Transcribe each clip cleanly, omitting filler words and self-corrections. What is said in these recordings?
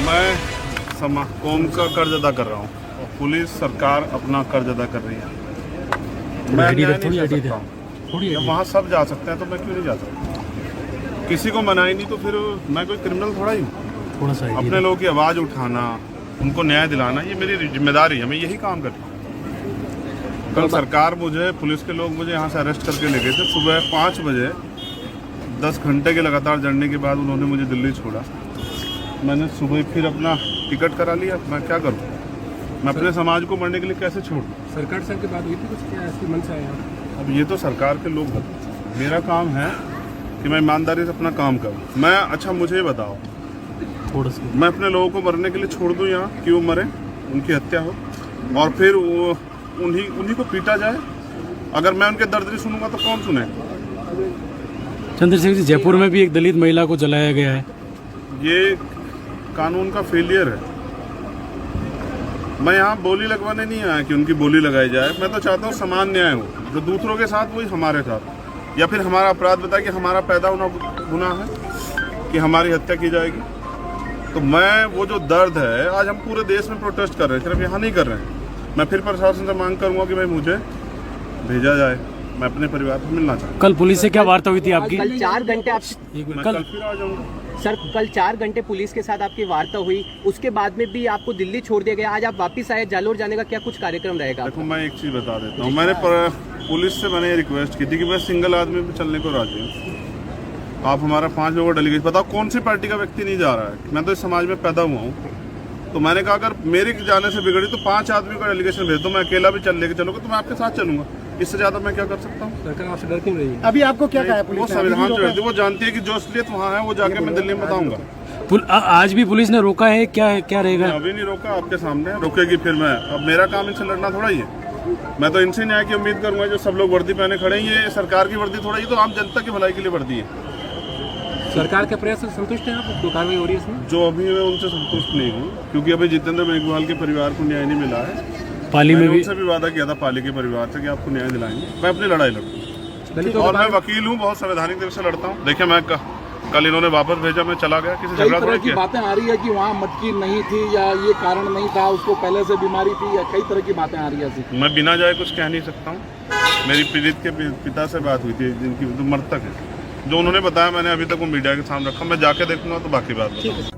मैं कौम का कर्ज अदा कर रहा हूँ और पुलिस सरकार अपना कर्ज अदा कर रही है। मैं नहीं जा सकता हूँ। वहाँ सब जा सकते हैं तो मैं क्यों नहीं जा सकता? किसी को मना ही नहीं तो फिर मैं कोई क्रिमिनल थोड़ा ही हूँ। थोड़ा सा अपने लोगों की आवाज़ उठाना, उनको न्याय दिलाना, ये मेरी जिम्मेदारी है। मैं यही काम करता हूँ। कल सरकार मुझे, पुलिस के लोग मुझे यहाँ से अरेस्ट करके ले गए थे सुबह 5 बजे। 10 घंटे के लगातार जड़ने के बाद उन्होंने मुझे दिल्ली छोड़ा। मैंने सुबह फिर अपना टिकट करा लिया। मैं क्या करूँ? मैं अपने समाज को मरने के लिए कैसे छोड़ूँ? सरकार साहब की बात हुई थी कुछ, क्या ऐसी मन से आया? अब ये तो सरकार के लोग बताते हैं। मेरा काम है कि मैं ईमानदारी से अपना काम करूँ। मैं अच्छा मुझे ये बताओ, थोड़ा सा मैं अपने लोगों को मरने के लिए छोड़ दूँ यहाँ? क्यों मरे? उनकी हत्या हो और फिर वो उन्हीं को पीटा जाए? अगर मैं उनके दर्द नहीं सुनूंगा तो कौन सुनेगा? चंद्रशेखर जी, जयपुर में भी एक दलित महिला को जलाया गया है। ये कानून का फेलियर है। मैं यहाँ बोली लगवाने नहीं आया कि उनकी बोली लगाई जाए। मैं तो चाहता हूँ समान न्याय हो, जो दूसरों के साथ वही हमारे साथ। या फिर हमारा अपराध बताए कि हमारा पैदा होना गुनाह है, कि हमारी हत्या की जाएगी। तो मैं वो जो दर्द है, आज हम पूरे देश में प्रोटेस्ट कर रहे हैं, सिर्फ यहाँ नहीं कर रहे हैं। मैं फिर प्रशासन से मांग करूँगा कि भाई मुझे भेजा जाए। मैं अपने परिवार से मिलना चाहता हूँ। कल पुलिस से क्या वार्ता हुई थी आपकी? कल 4 घंटे आप मैं कल कल फिर आ जाऊँगा। सर, कल 4 घंटे पुलिस के साथ आपकी वार्ता हुई, उसके बाद में भी आपको दिल्ली छोड़ दिया गया। आज आप वापस आए, जालोर जाने का क्या कुछ कार्यक्रम रहेगा? देखो, मैं एक चीज़ बता देता हूँ। मैंने पुलिस से मैंने ये रिक्वेस्ट की थी कि मैं सिंगल आदमी पे चलने को राजी हूँ। आप हमारा 5 लोगों का डेलीगेट बताओ, कौन सी पार्टी का व्यक्ति नहीं जा रहा है? मैं तो इस समाज में पैदा हुआ हूँ। तो मैंने कहा अगर मेरे जाने से बिगड़ी तो 5 आदमी का डेलीगेशन भेज दो। मैं अकेला भी लेके चलूंगा तो मैं आपके साथ चलूंगा। इससे ज्यादा मैं क्या कर सकता हूँ? सरकार आपसे डर क्यों रही है? अभी आपको क्या कहा है वो पुलिस ने? संविधान जो है वो जानती है कि जो असलियत वहाँ है वो जाके मैं दिल्ली में बताऊंगा। आज भी पुलिस ने रोका है, क्या रहेगा? अभी नहीं रोका, आपके सामने रोकेगी फिर मैं। अब मेरा काम इनसे लड़ना थोड़ा ही है। मैं तो इनसे न्याय की उम्मीद करूंगा। जो सब लोग वर्दी पहने खड़े हैं, ये सरकार की वर्दी थोड़ा ही, तो आम जनता की भलाई के लिए वर्दी है। सरकार के प्रयास से संतुष्ट हैं आप? जो कार्रवाई हो रही है इसमें? जो अभी मैं उनसे संतुष्ट नहीं हूँ, क्योंकि अभी जितेंद्र मेघवाल के परिवार को न्याय नहीं मिला है। पाली में भी उनसे भी वादा किया था पाली के परिवार से कि आपको न्याय दिलाएंगे। मैं अपनी लड़ाई लड़ूंगा और मैं वकील हूँ, बहुत संवैधानिक तरह से लड़ता हूँ। देखिए, मैं कल इन्होंने वापस भेजा, मैं चला गया। किसी झगड़ा थोड़ा किया। बातें आ रही है कि वहाँ मटकी नहीं थी या ये कारण नहीं था, उसको पहले से बीमारी थी, या कई तरह की बातें आ रही है। मैं बिना जाए कुछ कह नहीं सकता हूँ। मेरी पीड़ित के पिता से बात हुई थी, जिनकी तो मृतक है। जो उन्होंने बताया मैंने अभी तक वो मीडिया के सामने रखा। मैं जाके देखूंगा तो बाकी बात बताऊंगा।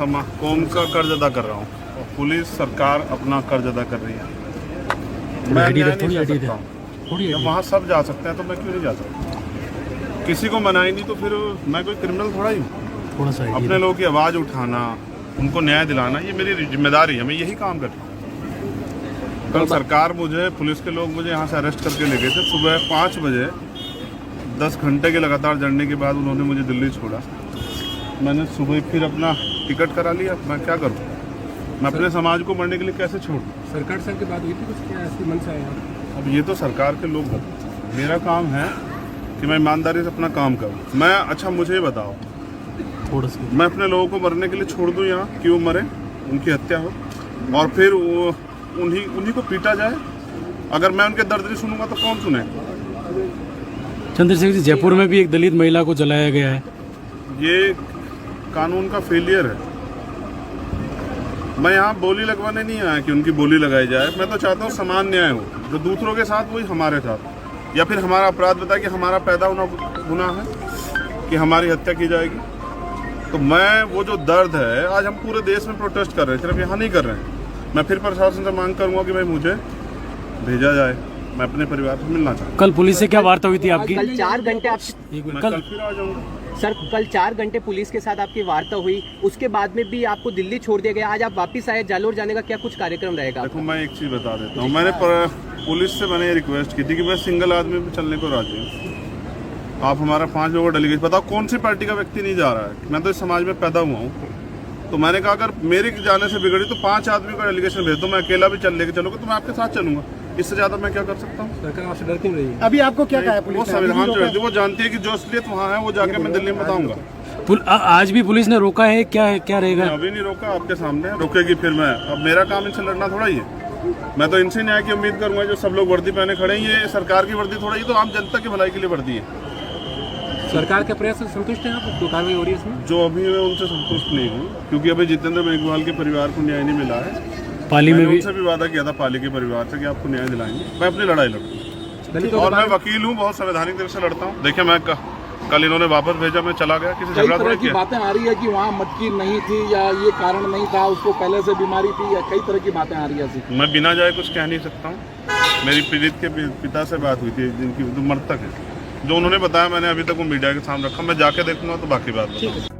मैं कौम का कर्ज अदा कर रहा हूँ और पुलिस सरकार अपना कर्ज अदा कर रही है। मैं नहीं जा सकता हूँ। वहाँ सब जा सकते हैं तो मैं क्यों नहीं जा सकता? किसी को मना ही नहीं तो फिर मैं कोई क्रिमिनल थोड़ा ही हूँ। थोड़ा सा अपने लोगों की आवाज़ उठाना, उनको न्याय दिलाना, ये मेरी जिम्मेदारी है। मैं यही काम करता हूँ। कल सरकार मुझे, पुलिस के लोग मुझे यहाँ से अरेस्ट करके ले गए थे सुबह 5 बजे। 10 घंटे के लगातार जड़ने के बाद उन्होंने मुझे दिल्ली छोड़ा। मैंने सुबह फिर अपना टिकट करा लिया। मैं क्या करूँ? मैं अपने समाज को मरने के लिए कैसे छोड़ूँ? सरकार साहब की बात हुई थी कुछ, क्या ऐसी मन से आया? अब ये तो सरकार के लोग बताते हैं। मेरा काम है कि मैं ईमानदारी से अपना काम करूँ। मैं अच्छा मुझे ये बताओ, थोड़ा सा मैं अपने लोगों को मरने के लिए छोड़ दूँ यहाँ? क्यों मरे? उनकी हत्या हो और फिर वो उन्हीं को पीटा जाए? अगर मैं उनके दर्द नहीं सुनूंगा तो कौन सुनेगा? चंद्रशेखर जी, जयपुर में भी एक दलित महिला को जलाया गया है। ये कानून का फेलियर है। मैं यहाँ बोली लगवाने नहीं आया कि उनकी बोली लगाई जाए। मैं तो चाहता हूँ समान न्याय हो, जो दूसरों के साथ वही हमारे साथ। या फिर हमारा अपराध बताए कि हमारा पैदा होना गुनाह है, कि हमारी हत्या की जाएगी। तो मैं वो जो दर्द है, आज हम पूरे देश में प्रोटेस्ट कर रहे हैं, सिर्फ यहाँ नहीं कर रहे हैं। मैं फिर प्रशासन से मांग करूँगा कि भाई मुझे भेजा जाए। मैं अपने परिवार से मिलना चाहता हूँ। कल पुलिस से क्या वार्ता हुई थी आपकी? कल 4 घंटे मैं कल कल फिर आ जाऊँगा। सर, कल 4 घंटे पुलिस के साथ आपकी वार्ता हुई, उसके बाद में भी आपको दिल्ली छोड़ दिया गया। आज आप वापस आए, जालोर जाने का क्या कुछ कार्यक्रम रहेगा? देखो, मैं एक चीज़ बता देता हूँ। मैंने पुलिस से मैंने ये रिक्वेस्ट की थी कि मैं सिंगल आदमी पे चलने को राजी हूँ। आप हमारा 5 लोगों का डेलीगेशन बताओ कौन सी पार्टी का व्यक्ति नहीं जा रहा है। मैं तो इस समाज में पैदा हुआ हूँ, तो मैंने कहा अगर मेरे जाने से बिगड़ी तो 5 आदमी का डेलीगेशन भेज दो, मैं अकेला भी लेके चलूंगा तो मैं आपके साथ चलूंगा। इससे ज्यादा मैं क्या कर सकता हूँ। सरकार आपसे डरती नहीं रही। अभी आपको क्या कहा है वो पुलिस ने? संविधान जो है वो जानती है कि जो असलियत वहाँ है वो जाके मैं दिल्ली में बताऊंगा। आज भी पुलिस ने रोका है, क्या रहेगा? अभी नहीं रोका, आपके सामने रोकेगी फिर मैं। अब मेरा काम इनसे लड़ना थोड़ा ही है। मैं तो इनसे न्याय की उम्मीद करूंगा जो सब लोग वर्दी पहने खड़े हैं। ये सरकार की वर्दी थोड़ा ही, तो आम जनता की भलाई के लिए वर्दी है। सरकार के प्रयास से संतुष्ट हैं आप? जो कार्रवाई हो रही है इसमें? जो अभी मैं उनसे संतुष्ट नहीं हूँ, क्योंकि अभी जितेंद्र मेघवाल के परिवार को न्याय नहीं मिला है। पाली में मैंने भी उनसे भी वादा किया था पाली के परिवार से कि आपको न्याय दिलाएंगे। मैं अपनी लड़ाई लड़ूंगा दलितों और के मैं बारे वकील हूँ, बहुत संवैधानिक तरह से लड़ता हूँ। देखिए मैं कल इन्होंने वापस भेजा, मैं चला गया, किसी कई झगड़ा तरह थोड़ा की किया। बातें आ रही है कि वहाँ मटकी नहीं थी या ये कारण नहीं था, उसको पहले से बीमारी थी, या कई तरह की बातें आ रही है ऐसी। मैं बिना जाए कुछ कह नहीं सकता हूँ। मेरी पीड़ित के पिता से बात हुई थी, जिनकी जो मृतक है, जो उन्होंने बताया मैंने अभी तक वो मीडिया के सामने रखा। मैं जाके देखूंगा तो बाकी बात बताऊंगा।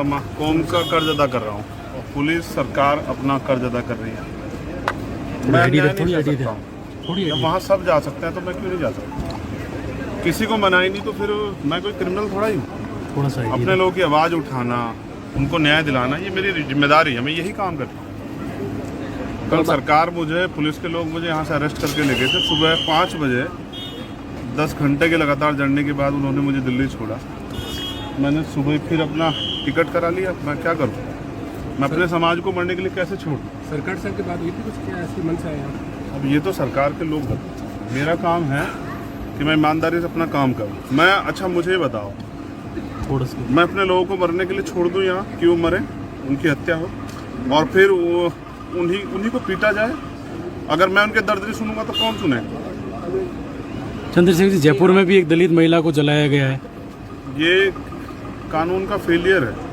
मैं कौम का कर्ज अदा कर रहा हूँ और पुलिस सरकार अपना कर्ज अदा कर रही है। मैं आईडी न्याय दे, थोड़ी नहीं कर आईडी दे। सकता हूँ। जब वहाँ सब जा सकते हैं तो मैं क्यों नहीं जा सकता? किसी को मना ही नहीं तो फिर मैं कोई क्रिमिनल थोड़ा ही हूँ। थोड़ा सा आईडी अपने लोगों की आवाज़ उठाना, उनको न्याय दिलाना, ये मेरी जिम्मेदारी है। मैं यही काम करता हूँ। कल सरकार मुझे, पुलिस के लोग मुझे यहाँ से अरेस्ट करके ले गए थे सुबह 5 बजे। 10 घंटे के लगातार जड़ने के बाद उन्होंने मुझे दिल्ली छोड़ा। मैंने सुबह फिर अपना टिकट करा लिया। मैं क्या करूँ? मैं अपने समाज को मरने के लिए कैसे छोड़ूं? सरकार से आपकी बात हुई थी कुछ, क्या ऐसी मन से आया? अब ये तो सरकार के लोग बताते हैं। मेरा काम है कि मैं ईमानदारी से अपना काम करूँ। मैं अच्छा मुझे ये बताओ, थोड़ा सा मैं अपने लोगों को मरने के लिए छोड़ दूँ यहाँ, क्यों मरे, उनकी हत्या हो और फिर वो उन्हीं को पीटा जाए? अगर मैं उनके दर्द नहीं सुनूंगा तो कौन सुनेगा? चंद्रशेखर जी, जयपुर में भी एक दलित महिला को जलाया गया है। ये कानून का फेलियर है।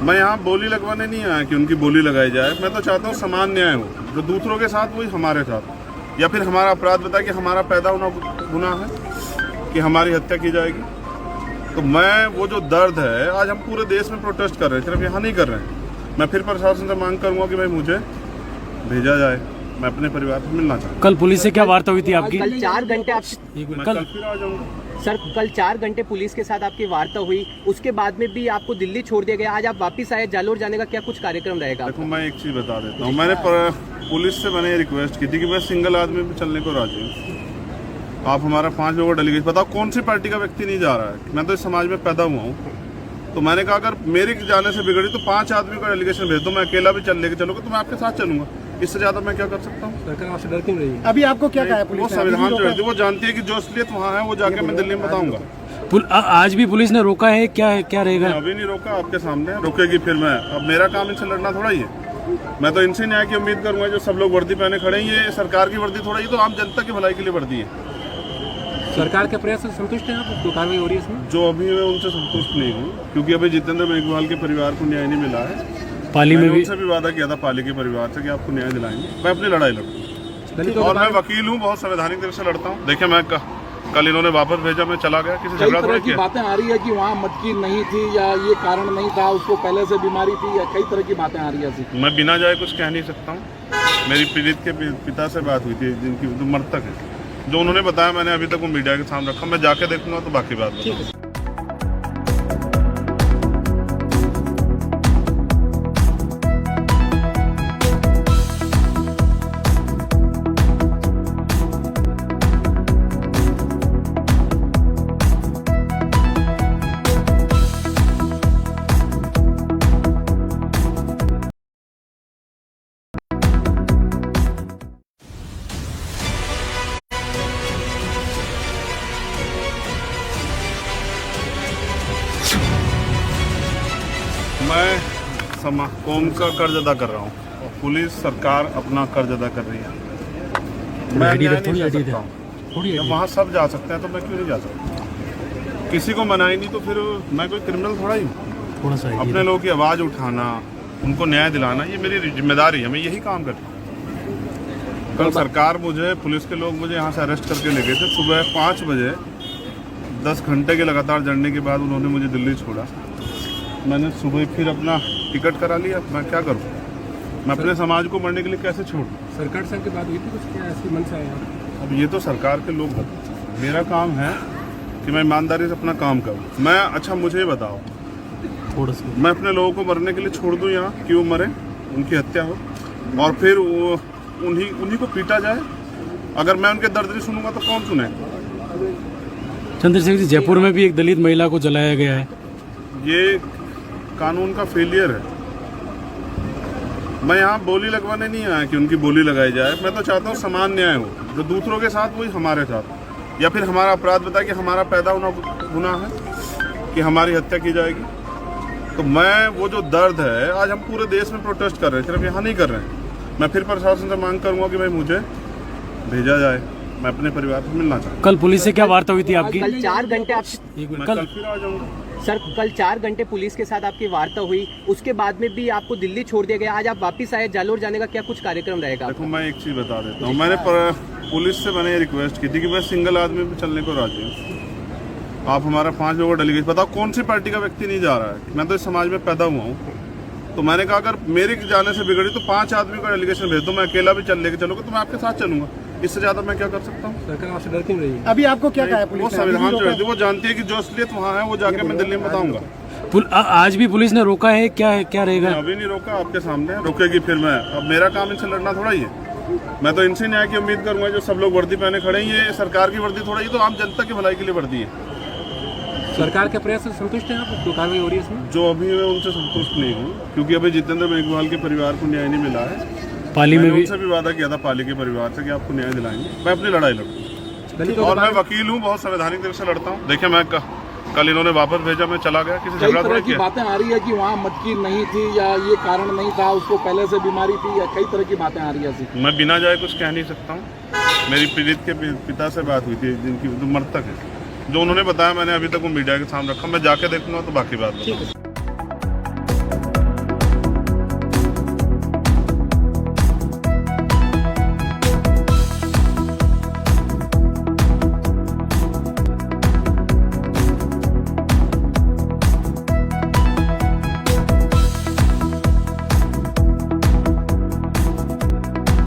मैं यहाँ बोली लगवाने नहीं आया कि उनकी बोली लगाई जाए। मैं तो चाहता हूँ समान न्याय हो, जो दूसरों के साथ वही हमारे साथ। या फिर हमारा अपराध बताए कि हमारा पैदा होना गुनाह है, कि हमारी हत्या की जाएगी। तो मैं वो जो दर्द है, आज हम पूरे देश में प्रोटेस्ट कर रहे हैं, सिर्फ यहाँ नहीं कर रहे हैं। मैं फिर प्रशासन से मांग करूँगा कि भाई मुझे भेजा जाए, मैं अपने परिवार से मिलना चाहता हूँ। कल पुलिस से क्या वार्ता हुई थी आपकी? कल 4 घंटे आप मैं कल कल फिर आ जाऊँगा। सर, कल 4 घंटे पुलिस के साथ आपकी वार्ता हुई, उसके बाद में भी आपको दिल्ली छोड़ दिया गया। आज आप वापस आए, जालोर जाने का क्या कुछ कार्यक्रम रहेगा? देखो मैं एक चीज़ बता देता हूँ। मैंने पुलिस से मैंने रिक्वेस्ट की थी कि मैं सिंगल आदमी भी चलने को राजी हूँ। आप हमारा 5 लोगों का डेलीगेशन बताओ कौन सी पार्टी का व्यक्ति नहीं जा रहा है। मैं तो इस समाज में पैदा हुआ हूँ, तो मैंने कहा अगर मेरे जाने से बिगड़ी तो 5 आदमी का डेलीगेशन भेज दो, मैं अकेला भी लेके चलूंगा तो मैं आपके साथ चलूंगा। इससे ज्यादा मैं क्या कर सकता हूँ। सरकार आपसे डरती नहीं रही। अभी आपको क्या कहा है वो पुलिस ने? संविधान जो है वो जानती है कि जो असलियत वहाँ है वो जाके मैं दिल्ली में बताऊंगा। आज भी पुलिस ने रोका है, क्या रहेगा? अभी नहीं रोका, आपके सामने रोकेगी फिर मैं। अब मेरा काम इनसे लड़ना थोड़ा ही है। मैं तो इनसे न्याय की उम्मीद करूंगा जो सब लोग वर्दी पहने खड़े हैं। ये सरकार की वर्दी थोड़ा ही, तो आम जनता की भलाई के लिए वर्दी है। सरकार के प्रयास से संतुष्ट हैं आप? जो कार्रवाई हो रही है इसमें? जो अभी मैं उनसे संतुष्ट नहीं हूँ, क्योंकि अभी जितेंद्र मेघवाल के परिवार को न्याय नहीं मिला है। पाली में मैंने भी उनसे भी वादा किया था पाली के परिवार से कि आपको न्याय दिलाएंगे। मैं अपनी लड़ाई लड़ूंगा दलितों के और मैं बारे वकील हूँ, बहुत संवैधानिक तरह से लड़ता हूँ। देखिए मैं कल इन्होंने वापस भेजा, मैं चला गया, किसी कई झगड़ा तरह थोड़ा की किया। बातें आ रही है कि वहाँ मटकी नहीं थी या ये कारण नहीं था, उसको पहले से बीमारी थी, या कई तरह की बातें आ रही है ऐसी। मैं बिना जाए कुछ कह नहीं सकता हूँ। मेरी पीड़ित के पिता से बात हुई थी, जिनकी जो मृतक है, जो उन्होंने बताया मैंने अभी तक वो मीडिया के सामने रखा। मैं जाके देखूंगा तो बाकी बात बताऊंगा। मैं कौम का कर्ज अदा कर रहा हूँ और पुलिस सरकार अपना कर्ज अदा कर रही है। मैं आईडी न्याय दे, थोड़ी नहीं आईडी दे दे। सकता हूँ। थोड़ी जब आईडी। वहाँ सब जा सकते हैं तो मैं क्यों नहीं जा सकता? किसी को मनाई नहीं तो फिर मैं कोई क्रिमिनल थोड़ा ही हूँ। थोड़ा सा आईडी अपने दे। लोगों की आवाज़ उठाना, उनको न्याय दिलाना, ये मेरी जिम्मेदारी है। मैं यही काम करता हूँ। कल सरकार मुझे, पुलिस के लोग मुझे यहाँ से अरेस्ट करके ले गए थे सुबह 5 बजे। 10 घंटे के लगातार जड़ने के बाद उन्होंने मुझे दिल्ली छोड़ा। मैंने सुबह फिर अपना टिकट करा लिया। मैं क्या करूँ? मैं अपने समाज को मरने के लिए कैसे छोड़ूं? सरकार से आपकी बात हुई थी कुछ, क्या ऐसी मन से आया? अब ये तो सरकार के लोग बताते हैं। मेरा काम है कि मैं ईमानदारी से अपना काम करूँ। मैं, अच्छा मुझे ये बताओ, थोड़ा सा मैं अपने लोगों को मरने के लिए छोड़ दूँ यहाँ? क्यों मरे, उनकी हत्या हो और फिर वो उन्हीं को पीटा जाए? अगर मैं उनके दर्द नहीं सुनूंगा तो कौन सुनेगा? चंद्रशेखर जी, जयपुर में भी एक दलित महिला को जलाया गया है। ये कानून का फेलियर है। मैं यहाँ बोली लगवाने नहीं आया कि उनकी बोली लगाई जाए। मैं तो चाहता हूँ समान न्याय हो, जो दूसरों के साथ वही हमारे साथ। या फिर हमारा अपराध बताए कि हमारा पैदा होना गुनाह है, कि हमारी हत्या की जाएगी। तो मैं, वो जो दर्द है, आज हम पूरे देश में प्रोटेस्ट कर रहे हैं, सिर्फ यहाँ नहीं कर रहे हैं। मैं फिर प्रशासन से मांग करूँगा कि भाई मुझे भेजा जाए, मैं अपने परिवार से मिलना चाहता कल पुलिस से क्या वार्ता हुई थी आपकी? कल 4 घंटे आप एक हूँ। मिनट, मैं कल कल फिर आ जाऊँगा। सर, कल 4 घंटे पुलिस के साथ आपकी वार्ता हुई, उसके बाद में भी आपको दिल्ली छोड़ दिया गया। आज आप वापस आए, जालोर जाने का क्या कुछ कार्यक्रम रहेगा? देखो, मैं एक चीज़ बता देता हूँ। मैंने पुलिस से मैंने रिक्वेस्ट की थी कि मैं सिंगल आदमी पे चलने को राजी हूँ। आप हमारा 5 लोगों का डेलीगेशन बताओ, कौन सी पार्टी का व्यक्ति नहीं जा रहा है? मैं तो इस समाज में पैदा हुआ हूँ। तो मैंने कहा अगर मेरे जाने से बिगड़ी तो 5 आदमी का डेलीगेशन भेज दो। मैं अकेला भी लेके चलूंगा तो मैं आपके साथ चलूंगा। इससे ज्यादा मैं क्या कर सकता हूँ? सरकार आपसे डर क्यों रही है? अभी आपको क्या कहा है वो पुलिस ने? संविधान जो है वो जानती है कि जो असलियत वहाँ है वो जाके मैं दिल्ली में बताऊंगा। आज भी पुलिस ने रोका है, क्या रहेगा? अभी नहीं रोका, आपके सामने रोकेगी फिर मैं। अब मेरा काम इनसे लड़ना थोड़ा ही है। मैं तो इनसे न्याय की उम्मीद करूंगा। जो सब लोग वर्दी पहने खड़े हैं, ये सरकार की वर्दी थोड़ा ही, तो आम जनता की भलाई के लिए वर्दी है। सरकार के प्रयास से संतुष्ट हैं आप? जो कार्रवाई हो रही है इसमें? जो अभी मैं उनसे संतुष्ट नहीं हूँ, क्योंकि अभी जितेंद्र मेघवाल के परिवार को न्याय नहीं मिला है। पाली में मैंने भी उनसे भी वादा किया था पाली के परिवार से कि आपको न्याय दिलाएंगे। मैं अपनी लड़ाई लड़ूंगा दलितों और के मैं बारे वकील हूँ, बहुत संवैधानिक तरह से लड़ता हूँ। देखिए, मैं कल इन्होंने वापस भेजा, मैं चला गया, किसी कई झगड़ा तरह थोड़ी की किया। बातें आ रही है कि वहाँ मटकी नहीं थी या ये कारण नहीं था, उसको पहले से बीमारी थी, या कई तरह की बातें आ रही है ऐसी। मैं बिना जाए कुछ कह नहीं सकता हूँ। मेरी पीड़ित के पिता से बात हुई थी, जिनकी जो मृतक है, जो उन्होंने बताया, मैंने अभी तक वो मीडिया के सामने रखा। मैं जाके देखूंगा तो बाकी बात बताऊंगा।